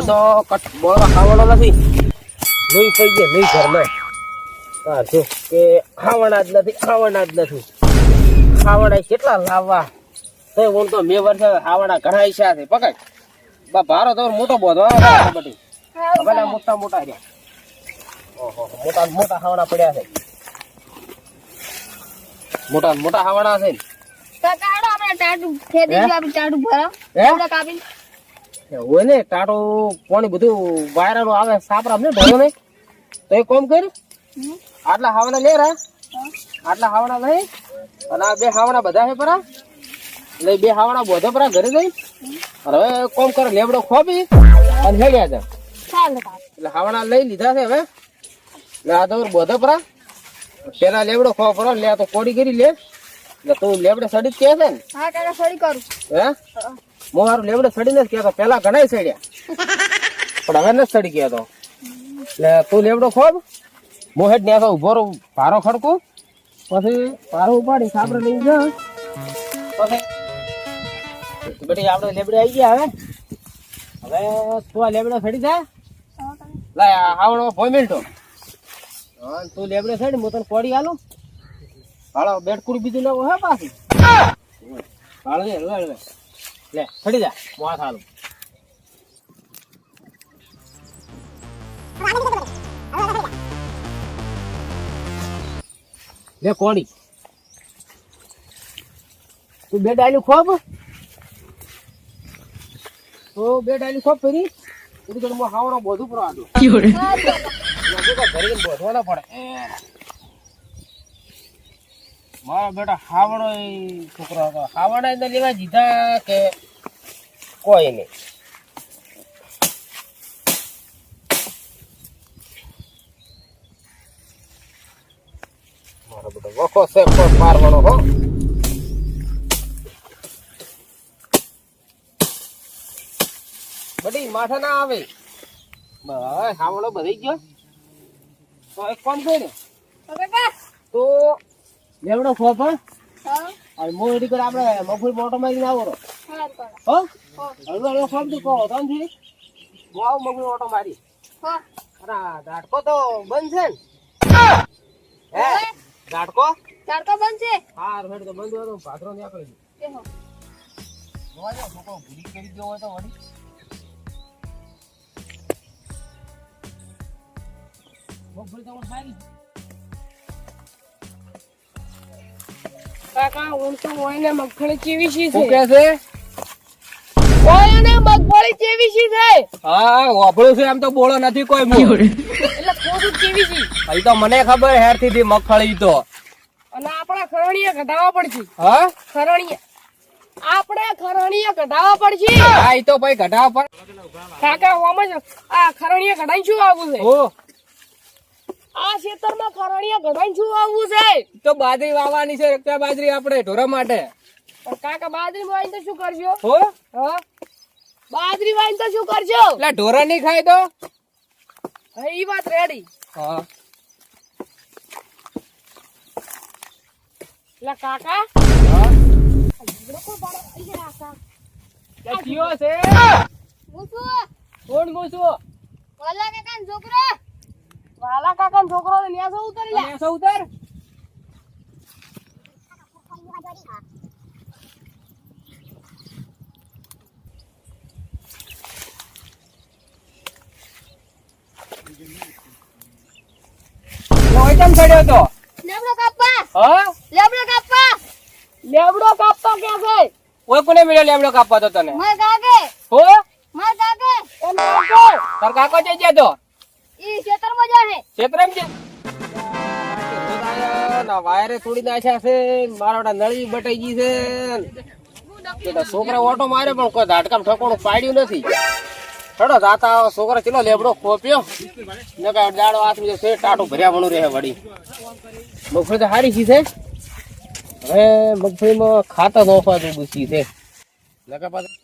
આ તો કટ બોલવા ખાવાનો નથી. લોહી થઈ ગયા નહીં ઘરમાં. હા જો કે ખાવાના જ નથી, ખાવાના જ નથી. ખાવાના કેટલા લાવવા તો હું તો મેં વર્ષે ખાવાના ઘણા ઈચ્છા છે. પકડ ભારો તો મોટો બોધવા બધી હવે મોટા મોટા રહ્યા. ઓહો મોટા મોટા ખાવાના પડ્યા છે. મોટા મોટા ખાવાના છે. કાકાડો આપણે ટાટુ ખેતી જો આપણે ટાટુ ભરા આપણે કાપી હોય ને ટાટો પાણી બધું વાયરાનું આવે સાપરા ને ઢોરો ને તો એ કોમ કર આટલા ખાવાના લે રા આટલા ખાવાના લઈ અને આ બે ખાવાના બધા છે પરા એટલે બે ખાવાના બધો પરા ઘરે જઈ અને હવે કોમ કરે લેબડો ખોપી અને હેડ્યા છે એટલે ખાવાના લઈ લીધા છે હવે એટલે આ તો બધો પરા પેલા લેબડો ખો પરો લે તો કોડી કરી લે એટલે તું લેબડે સડી જ કે છે ને હા કાકા સડી કરું હે હું મારું લેબડે સડી નથી કહેતો પેલા ઘણા સડ્યા પણ હવે નથી સડી ગયા તો એટલે તું લેબડો ખોબ મોહેડ ને ઉભો રહું ભારો ખડકું પછી ભારો ઉપાડી સાપડે લઈ જા પછી બેટી આપણે લેબડે આવી ગયા હવે તું આ લેબડે સડી જાય લાય આવડો ભોય મિલતો હા તું લેબડે સડી હું તને કોડી આલું હાલો બેડકુડી બીજું લેવું હે પાછી હાલ લે સડી જા મોં થાલું લે કોડી તું બે ડાયલું ખોબ તો બે ડાયલું ખોબ ફરી એની જોડે હું હાવડો બધું પર આડું ઘરે બોધવાના પડે મારા બેટા હાવડો છોકરો હતો હાવડા એને લેવા દીધા કે કોઈ નહીં મારો બેટો વખો છે પણ મારવાનો હો બધી માથા ના આવે બસ હાવડો બધી ગયો તો એક કામ કરે તો લેવડો ખોપ અને મોડી પર આપણે મફુર મોટો મારીને આવો હો હળવો હળવો ખોપ તું કહો તમથી હું આવું મફુર મોટો મારી અરે ઝાટકો તો બંધ છે ને હે ઝાટકો બંધ છે હા રેડ તો બંધ હોય તો ભાદરો ને આપી દે જોવા જો છોકરો ભૂલી કરી ગયો હોય તો વળી મફુર તો મારી કાકા હું તો ઓયને મગફળી ચેવી છે શું કહે છે ઓયને મગફળી ચેવી છે હા વાપળું છે એમ તો બોલો નથી કોઈ મુ એટલે પોતું ચેવી છે હજી તો મને ખબર હેરથી થી મગફળી તો અને આપણા ખરણીએ કઢાવવા પડશે હા ખરણીએ આપણે ખરણીએ કઢાવવા પડશે હા ઈ તો ભાઈ ઘટાવ પર કાકા ઓમ જ આ ખરણીએ કઢાઈ શું આવવું છે ઓ આ ખેતરમાં ખરણીએ કઢાઈ શું આવવું છે તો બાજરી વાવવાની છે રક્તા બાજરી આપણે ઢોરા માટે પણ કાકા બાજરી વાઈને તો શું કરજો હો હા બાજરી વાઈને તો શું કરજો એટલે ઢોરા નહીં ખાય તો હા ઈ વાત રેડી હા એટલે કાકા હા લોકો બાર અહીં રાખા લે કયો છે મુસુ કોણ મૂછું વાલા કાકાનો છોકરો વાલા કાકાનો છોકરો ને ન્યા સૌ ઉતરી લે અહીંયા ઉતર કેમ ચડ્યો તો લેબડો કાપવા હા લેબડો કાપવા લેબડો કાપવા ક્યાં છે ઓય કોને મળ્યો લેબડો કાપવા તો તને માર કાકે હો માર કાકે એમ કાકો તાર કાકો જઈ ગયા તો ઈ ખેતરમાં જાહે ક્ષેત્રમ છે ના વાયરે થોડી નાખ્યા છે મારા નળી બટાઈ ગઈ છે તો છોકરા ઓટો માર્યો પણ કોઈ ધાટકામ ઠકોણું પાડ્યું નથી ચડો જાતા છોકરા ચલો લેબડો ખોપ્યો ને કાંઈ દાડો હાથમાં છે ટાટું ભર્યા ભણું રહે વળી મગફળી તો સારી છે હવે મગફળીમાં ખાતર નોખવાનું પૂછી છે નકા પાછું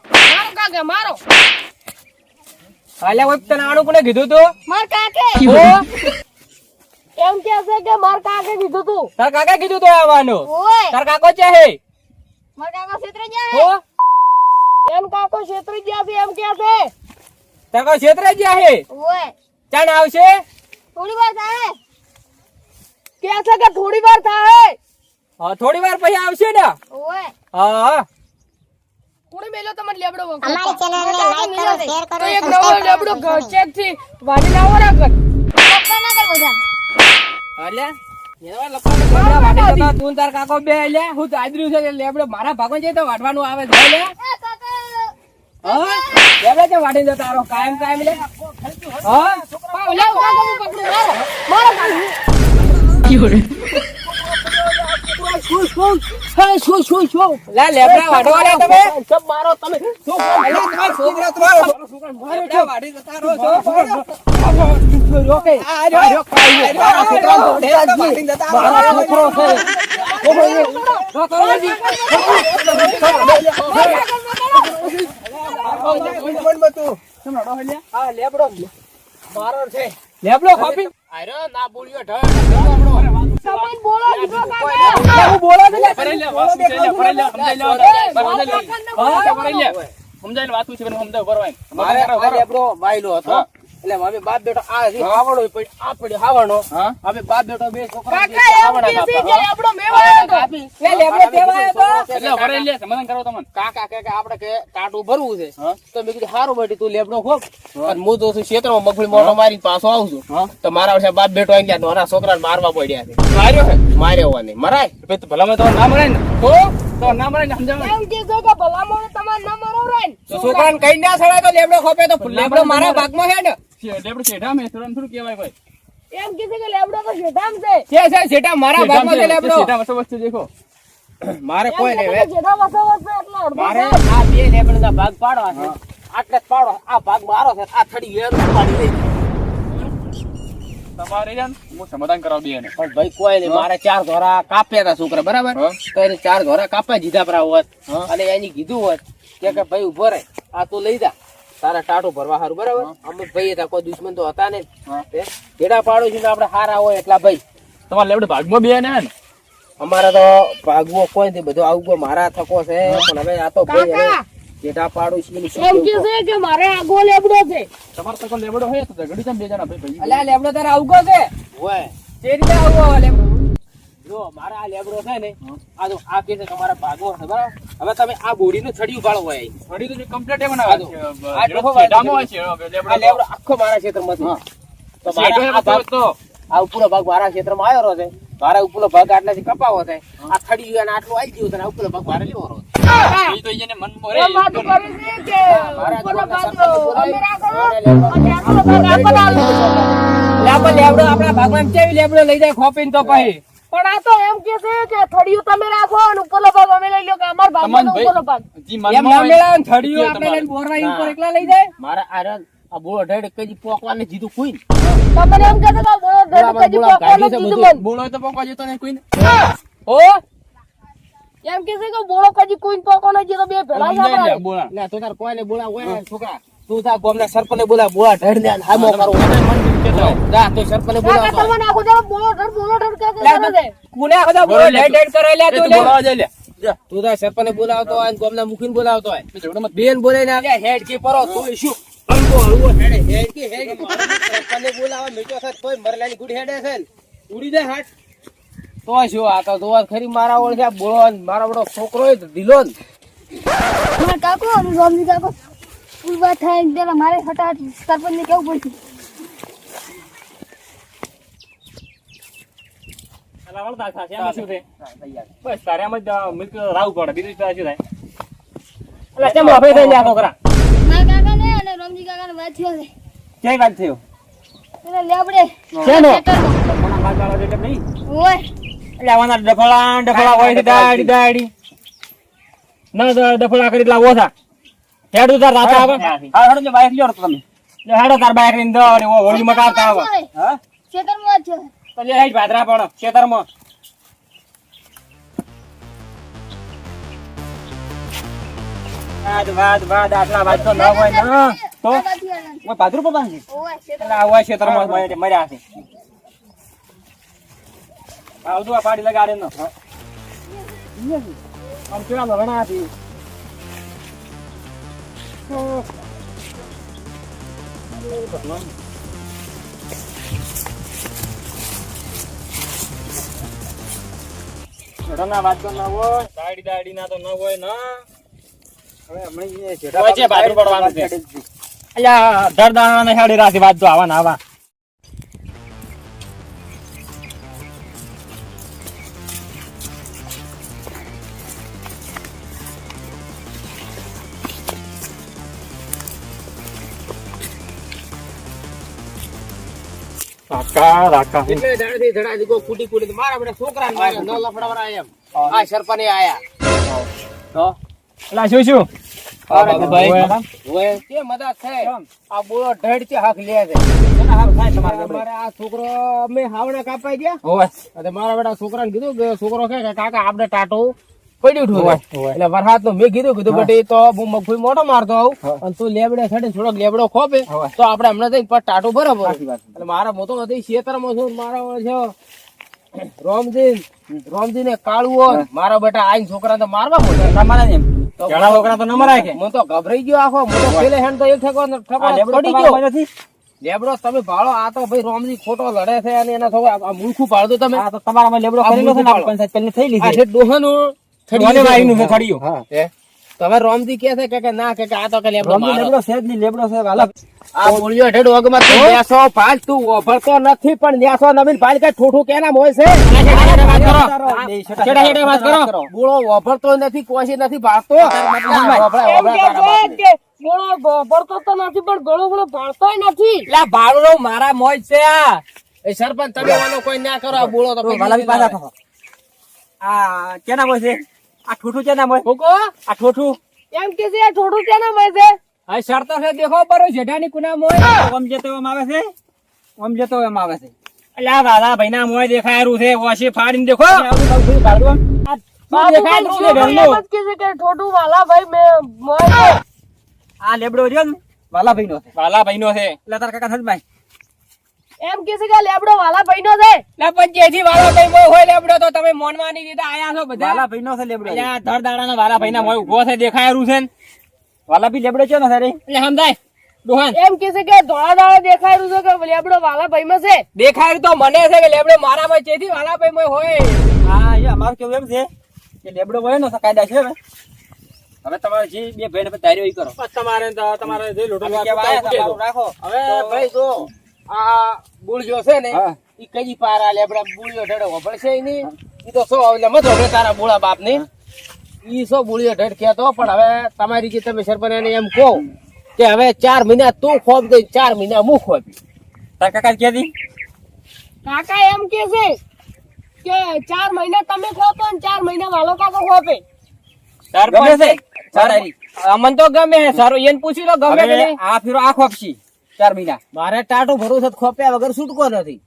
મારો કાકે મારો હાલ્યા વખતે તને આણું કોને કીધું તું માર કાકે હો? એમ કે છે કે માર કાકે કીધું તું તાર કાકા કીધું તો આવવાનું ઓય તાર કાકો છે હે માર કાકા ક્ષેત્ર હો જાહે એમ કાકો ક્ષેત્ર ગયા છે એમ કે છે તકો ક્ષેત્રે જ્યાં હે ઓય ચાણ આવશે થોડી વાર થાય કે છે કે થોડી વાર થાય હા થોડી વાર પછી આવશે ને ઓય હા થોડી મેલો તમને લેબડો વખો અમારી ચેનલને લાઈક કરો શેર કરો તો એક નવો લેબડો ઘરચેક થી વાડી લાવો ના કર પપ્પા ના કર બધા અલે એવા લપડા વાડી જતા તું તાર કાકો બે લે હું આદર્યું છે લેબડો મારા ભાગો છે તો વાડવાનું આવે છે લે હા લેબડો છે વાડી જતા તારો કાયમ લે હા લે કાકો હું પકડું મારો કાકો લા લેબડા વાડવા લે તમે સબ મારો તમે શું અલા તમારો છોકરો મારો છો વાડી જતા રહો છો રોકે આ જો મારા છોકરા દોડે વાડી જતા મારા છોકરો છે લેબડો કોપી અરે ના બોલ્યો ઢળ તમે બોલો દીધો કાકા હું બોલો ને ફરેલે વાસુ છે લે ફરેલે સમજાઈ લે સમજાઈને વાતું છે સમજાવ બરોબર મારે આ લેબડો વાયલો હતો એટલે અમે બાપ બેટો આ હાવણો પડી આ પડી હાવણો અમે બાપ બેટો બે છોકરા કાકા એમ કે છે લેબડો મેવાયો તો લે લેબડો દેવાયો તો એટલે ફરેલે સમાધાન કરો તમને કાકા કે આપણે કે કાટું ભરવું છે તો મેં કીધું હારું બેટી તું લેબડો ખોપ અને હું તો છું ક્ષેત્રમાં મગફળી મોટો મારીને પાછો આવું છું તો મારા વર્ષે બાપ બેટો આવી ગયા મારા છોકરાને મારવા પડ્યા છે માર્યો હે માર્યો હોવાની મરાય તો ભલામાં તો ના મરાય ને તો ના મરાય ને સમજાવ એમ કે છે કે ભલામણ તમાર ન મરો રે તો છોકરાને કઈ ના સડાય તો લેબડો ખોપે તો લેબડો મારા ભાગમાં છે ને લેબડો શેઠા મે થોડું કહેવાય ભાઈ એમ કે છે કે લેબડો તો શેઠામ છે છે જેટા મારા ભાગમાં છે લેબડો શેઠા વસ્તુ વસ્તુ દેખો મારે કોઈ નહીં હવે જેઠા વસો વસો એટલો અડધો મારે આ બે લેબડના ભાગ પાડવા છે આટલે જ પાડો આ ભાગ મારો છે આ થડી વેર પાડી લઈ તમારે જાન હું સમાધાન કરાવ દે એને પણ ભાઈ કોઈ નહીં મારે 4 ધોરા કાપ્યા હતા છોકરા બરાબર તો એને 4 ધોરા કાપા દીધા પરા હોત અને એની કીધું હોત કે ભાઈ ઉભો રહે આ તું લઈ જા તારા ટાટો ભરવા હારું બરાબર અમે ભાઈ હતા કોઈ દુશ્મન તો હતા ને જેડા પાડો છે આપણે હારા હોય એટલા ભાઈ તમારે લેબડો ભાગમાં બે ને અમારા તો ભાગવો કોઈ નથી બધો આવગો મારા થકો છે પણ હવે આ તો ભાઈ કાકા જેટા પાડો છે એમ કે છે કે મારે આગો લેબડો છે તમારે તો કોઈ લેબડો હોય તો ઘડી તમે બે જણા ભાઈ અલ્યા લેબડો તારે આવગો છે હોય તે રીતે આવગો લેબડો જો મારા આ લેબડો છે ને આ જો આ કે છે તમારા ભાગવો છે બરાબર હવે તમે આ બોડીનું છડિયું પાડો હોય ઘડી તો કમ્પ્લીટ એ બનાવે આ ડોહો શેઠામાં હોય છે આ લેબડો લેબડો આખો મારા ક્ષેત્રમાં છે તો મારા આ ભાગ તો આ ઉપરનો ભાગ મારા ક્ષેત્રમાં આવ્યો છે મારા ઉપરનો ભાગ આટલાથી કપાવો છે આ થડી અને આટલું આવી ગયું છે અને આ ઉપરનો ભાગ મારે લેવાનો છે એ તો એને મન મોરે એ વાત કરી છે કે મારા ઉપરનો ભાગ બોલાવી. અમે રાખો અને આગળનો ભાગ આપણે આલો. લેબડો લેબડો આપણા ભાગમાં કેવી લેબડો લઈ જાય ખોપીને તો પછી પણ આ તો એમ કે છે કે થડિયું તમે રાખો અને ઉપરનો ભાગ અમે લઈ લો કે અમાર ભાગમાં તમાન ઉપરનો ભાગ જી એમ મનમાં ના હોય મેળાવે ને થડિયું કે આપણે તમારે. લઈને બોરવા ઉપર એકલા લઈ જાય મારા આ બોળો ઢેડ કદી પોકવાને જીધું કોઈ તમને એમ કહેતો કે બોલો બોલા, ધડ કજી બોલા, પકવાનો ગાડી છે કીધું બધું. મન. બોલો તો પકવા જતો નહીં કોઈને ઓ એમ કે છે કે બોલો કજી કોઈ પકવાનો જે તો બે ભેળા જ સમજાઈ લે આપણે. બોલા ના તું તાર કોઈને બોલા હોય ને છોકરા તું તાર ગામના સરપંચને બોલા બોલા ઢેડ ને હામો કરો જા તું સરપંચને કાકા બોલાવતો તમે નાખો જરા બોલો ધડ કે કરે છે. કોને બધા બોલો ઢેડ ઢેડ કરે લે તું લે બોલાવા જાય લે તું તાર સરપંચને બોલાવતો હોય ને ગામના મુખીને બોલાવતો હોય ઝઘડો મત બેન બોલે ને આવ્યા હેડ કી પરો તું શું હળવો હળવો હેડે હેડ કી સરપંચને બોલાવા મેચો થાય કોઈ મરલાની ગુડ હેડે છે ને ઉડી જાય હાટ તો શું આ તો જોવા ખરી મારા ઓળખ્યા બોલો ને મારા બડો છોકરો હોય તો દિલો ને મારા કાકો અને રોમજી કાકો ફૂલ વાત થાય ને પેલા મારે હટાટ સરપંચને કેવું પડશે. અલા વળતા ખાસ એમાં શું છે બસ તારે એમ જ મિલ્ક રાવ પડે બીજું તો શું થાય એટલે કેમ હવે થઈ ગયા છોકરા મારા કાકાને અને રોમજી કાકાને વાત થયો છે. ક્યાંય વાત થયો એટલે લેબડે શેનો? કોના બાદ વાળો એટલે નહીં ઓય એટલે આવાના ડફળા હોય છે દાડી દાડી ના ડફળા કરી એટલા ઓછા હેડું તાર રાતા આવે હા હેડો જે બાઈક લ્યો તમે લે હેડો તાર બાઈક લઈને દો અને હોળી મકાવતા આવે હા ખેતરમાં વાત થયો છે. તો લે હેડ ભાદરા પણ ખેતરમાં વાદ આટલા વાદ તો ના હોય ના તો આ વાત થયો છે. ઓય ભાદરું પપ્પા છે ઓય ખેતર એટલે આવા ખેતરમાં મર્યા છે આવજો આ પાડી લગાડે ન આમ કેવા લગણા હતી ઘોડાના વાત તો ના હોય, દાડી ના તો ન હોય ના. હવે હમણાં હોય છે, ભાદરું પડવાનું છે. અલ્યા ધરદાણા હેડી રાખી વાત તો આવા ને આવા. રાખા એટલે દાડથી ધડાથી કોઈ કૂટી મારા બધા છોકરા માર્યા ન લફડાવરા એમ આ સરપંચ આયા તો એટલે શું અરે ભાઈ હોય. ઓય કે મદદ છે આ બોળો ઢેડ છે હક લે છે મારે આ છોકરો અમે હાવડા કાપાઈ ગયા હોય. અને મારા બેટા છોકરાને કીધું કે છોકરો કે કાકા આપણે ટાટો પડ્યું હોય. ઉઠું એટલે વરસાદ નું મેં કીધું બેટી તો હું મગફળી મોટો મારતો આવું અને તું લેબડે ચડીને થોડોક લેબડો ખોપે હોય. તો આપણે હમણાં જઈને પર ટાટો બરાબર સાચી વાત. એટલે મારા મોટો હતી ખેતરમાં છું મારો છે રોમજી ને કાળું મારા બેટા આઈને છોકરા તો મારવા મોટા તમારા જેમ ઘણા છોકરા તો ન મરાય કે હું તો ગભરાઈ ગયો આખો હું તો પેલે હેન્ડ તો એક આ લેબડો પડી તમારા ગયો નથી? લેબડો તમે ભાળો આ તો ભાઈ રોમજી ખોટો લડે છે અને એના છોકરા આ મૂર્ખું પાડો તમે આ તો તમારામાં લેબડો આ કરેલો છે ને, મૂર્ખું આપણે પંચાયત પેલી થઈ આ લીધી. છે ડોહાનું ડોહાને વાયનું છે થડિયું. હા તો હવે રોમજી કે છે કે ના કે આ તો કે લેબડો રોમજી મારો. લેબડો છે જ નહીં, લેબડો છે વાલા. આ બોલ્યો ઢેડ વગમાં તું ન્યાસો ભાલ તું ઓભળતો નથી પણ ન્યાસો નવીન ભાલ કે ઠોઠું કેનામ હોય છે છેડા છેડા વાત કરો. બોળો ઓભળતો નથી કોશી નથી ભાળતો એટલે ભાડું મારા મોજ છે આ. એ સરપંચ તમે વાલો કોઈ ના કરો આ બોળો તો વાલા બી પાછા થો. આ કેના મોજ છે? આ ઠૂઠું કેના મોજ? આ ઠૂઠું એમ કે છે થોડું કેના મળે છે આ શરતો છે દેખો બરો જેઠાની કુના મોય ઓમ જતો એમ આવે છે, ઓમ જતો એમ આવે છે. એટલે આ વાલા ભાઈના મોય દેખાયરું છે, ઓશી ફાડીને દેખો. થોડું વાલા ભાઈ મેં આ લેબડો રહ્યો ને વાલા ભાઈનો છે, વાલા ભાઈનો છે. એટલે તાર કાકા થજભાઈ એમ કે છે કે લેબડો વાલા ભાઈ નો છે એટલે પણ જેથી વાલા ભાઈ મોય હોય લેબડો તો તમે મોનવાની રીતે આયા છો બધા. વાલા ભાઈનો છે લેબડો. એટલે આ ધરદાડાના વાલા ભાઈના મોય ઉભો છે દેખાયરું છે ને. વાલા ભી લેબડો છે ને સારી એટલે સમજાય ડોહાન. એમ કે છે કે ધોળા દાડા દેખાય રહ્યું છે કે લેબડો વાલા ભાઈ માં છે દેખાય તો મને છે કે લેબડો મારામાં ચેથી વાલા ભાઈ મોય હોય. હા એ અમારું કેવું એમ છે કે લેબડો હોય ને તો કાયદા છે. હવે તમારે જે બે ભાઈને તૈયારી હોય કરો. તમારે જે લોટો રાખો. હવે ભાઈ જો આ બુળજો છે ને ઈ કઈ પારા લેબડા બુળિયો ઢેડો વભળશે નહીં ઈ તો સો એટલે મત વભળે તારા બોળા બાપ ની ઈ સો બુળિયો ઢેડ કહેતો પણ હવે તમારી જે તમે સરપંચ એને એમ કહો કે હવે 4 મહિના તું ખોપ દે 4 મહિના હું ખોપી તાર કાકા ક્યાંથી કાકા એમ કે છે કે 4 મહિના તમે ખોપો ને 4 મહિના વાલો કાકો ખોપે ગમે છે સારી અમન તો ગમે છે સારું એને પૂછી લો ગમે કે નહીં. આ ફીરો આ ખોપશી 4 મહિના મારે ટાટું ભરું છે ખોપ્યા વગર છૂટકો નથી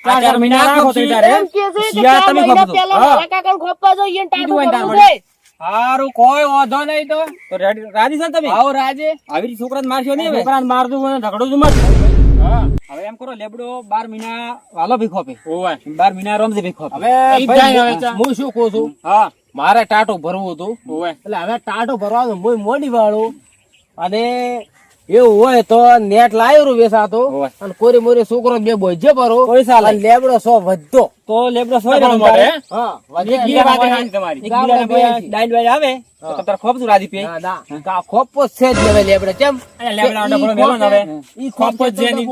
4 મહિના રાખો તો તારે એમ કે છે કે શિયા 4 તમે મહિના ખોપજો. પહેલા વાલા કાકા ખોપવા જોઈએ ને ટાટું કીધું કરવું હોય છે હારું કોઈ વાંધો નહીં તો રાજી છે ને તમે આવો રાજે આવી રીતે છોકરાને મારશો નહીં. છોકરાને માર દઉં અને ઢગડું જ મત. હવે એમ કરો લેબડો 12 મહિના વાલો ભી ખોપે 12 મહિના રમજી ભી ખોપે. હવે ભાઈ હું શું કહું છું હા મારે ટાટું ભરવું હતું એટલે હવે ટાટું ભરવાનું હું મોડી વાળું અને એવું હોય તો નેટ લાવ્યું વેસાતો હોય. અને કોરી મોરી છોકરો બે બોજે ભરો પૈસા અને લેબડો 100 વધતો તો લેબડો સોય ડબલ મળે. મળે. હા એક ગીરા વાતે ખાંડ તમારી. એક ગીરા ભાઈ ડાઈન વાય આવે તો તાર ખોપતું રાજી પે. ના ના કા ખોપો છે જ હવે લેબડે કેમ લેબડા ડબલો મેલો ને હવે. ઈ ખોપો ખોપો જ છે નહીં.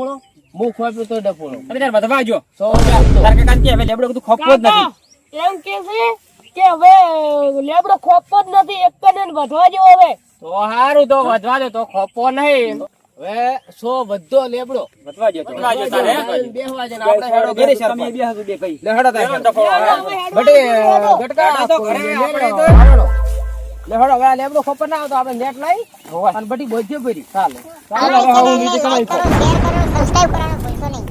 હું ખોપ્યું તો ડફોળો હવે તાર વધવા જો 100 આપતો. તાર કાકા કે હવે લેબડો કીધું ખોપવો જ નથી. કાકા એમ કે છે કે હવે લેબડો ખોપવો જ નથી એક કને વધવા જેવો હવે તો હારું તો વધવા દે તો ખોપો નહીં હવે 100 વધતો લેબડો વધવા જો તારે. બેહવા દે ને આપણે હેડો ઘરે તમે સરપંચ. બે હાથું બે કઈ. લે હેડો તારે. હવે બટે ગટકા ગાડા તો ઘરે આપણે તો. હેડો. લે હેડો હવે આ લેબડો ખોપર ના આવતો આપણે નેટ લઈ અને બટી બોજે ભરી ચાલે તમે ચેનલ ને લાઈક કરો, શેર કરો, સબસ્ક્રાઇબ કરવાનું ભૂલશો નહીં.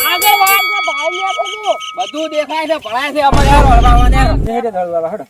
આગળ વાળ છે ભાઈ ને આપો છો બધું દેખાય છે ભણાય છે અમારે હેડો હળવા હેડો હેડે ધરવા હેડો.